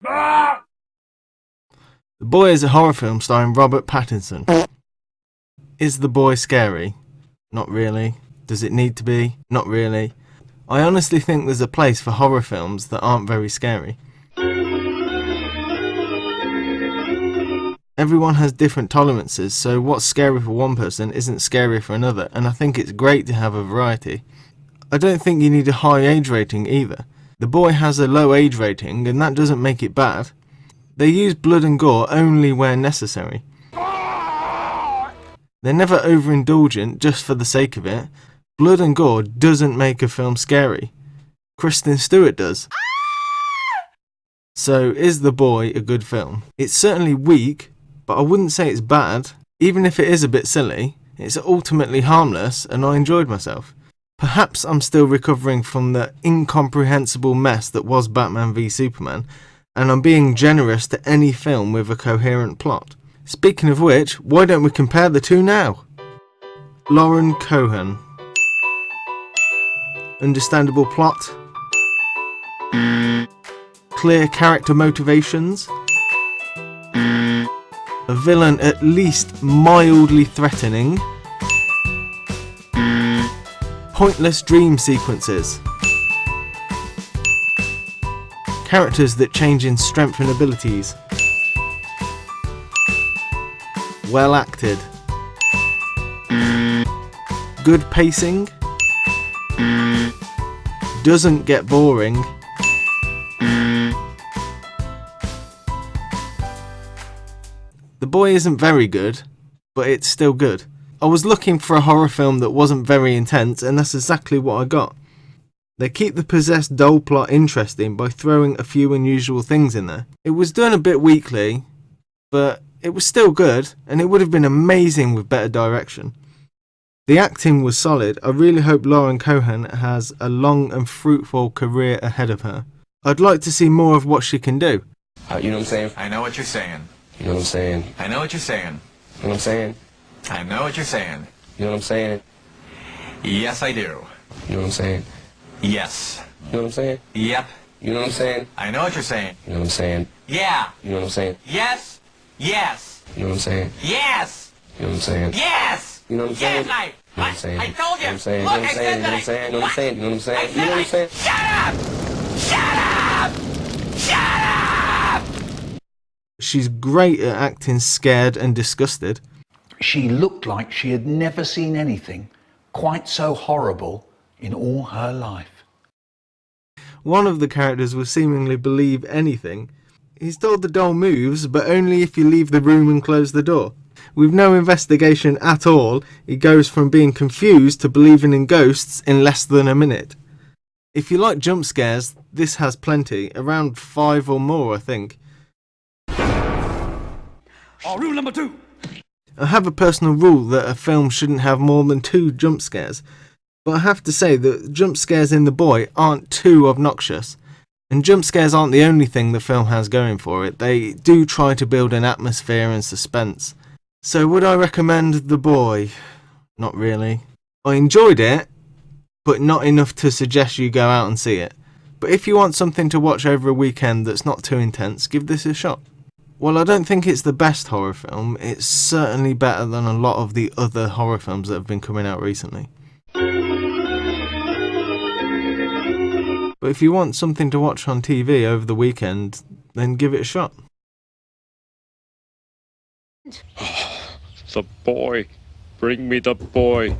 The Boy is a horror film starring Robert Pattinson. Is The Boy scary? Not really. Does it need to be? Not really. I honestly think there's a place for horror films that aren't very scary. Everyone has different tolerances, so what's scary for one person isn't scary for another, and I think it's great to have a variety. I don't think you need a high age rating either. The Boy has a low age rating, and that doesn't make it bad. They use blood and gore only where necessary. They're never overindulgent just for the sake of it. Blood and gore doesn't make a film scary. Kristen Stewart does. So is The Boy a good film? It's certainly weak, but I wouldn't say it's bad. Even if it is a bit silly, it's ultimately harmless and I enjoyed myself. Perhaps I'm still recovering from the incomprehensible mess that was Batman v Superman, and I'm being generous to any film with a coherent plot. Speaking of which, why don't we compare the two now? Lauren Cohan. Understandable plot. Clear character motivations. A villain at least mildly threatening. Pointless dream sequences. Characters that change in strength and abilities. Well acted. Good pacing. Doesn't get boring. The Boy isn't very good, but it's still good. I was looking for a horror film that wasn't very intense, and that's exactly what I got. They keep the possessed doll plot interesting by throwing a few unusual things in there. It was done a bit weakly, but it was still good, and it would have been amazing with better direction. The acting was solid. I really hope Lauren Cohan has a long and fruitful career ahead of her. I'd like to see more of what she can do. You know what I'm saying? I know what you're saying. You know what I'm saying? I know what you're saying. You know what I'm saying? I know what you're saying. You know what I'm saying? Yes, I do. You know what I'm saying? Yes. You know what I'm saying? Yep. You know what I'm saying? I know what you're saying. You know what I'm saying? Yeah. You know what I'm saying? Yes. Yes. You know what I'm saying? Yes. You know what I'm saying? Yes. You know what I'm saying? Yes, I. You know what I'm saying? I told you. You know what I'm saying? Look, You know what I'm saying? I said You know what I'm saying? You know what I'm saying? You know what I'm saying? Shut up! Shut up! She's great at acting scared and disgusted. She looked like she had never seen anything quite so horrible in all her life. One of the characters will seemingly believe anything. He's told the doll moves, but only if you leave the room and close the door. With no investigation at all, he goes from being confused to believing in ghosts in less than a minute. If you like jump scares, this has plenty, around 5 or more I think. Rule number 2. I have a personal rule that a film shouldn't have more than 2 jump scares, but I have to say that jump scares in The Boy aren't too obnoxious. And jump scares aren't the only thing the film has going for it. They do try to build an atmosphere and suspense. So would I recommend The Boy? Not really. I enjoyed it, but not enough to suggest you go out and see it. But if you want something to watch over a weekend that's not too intense, give this a shot. While I don't think it's the best horror film, it's certainly better than a lot of the other horror films that have been coming out recently. But if you want something to watch on TV over the weekend, then give it a shot. The boy. Bring me the boy.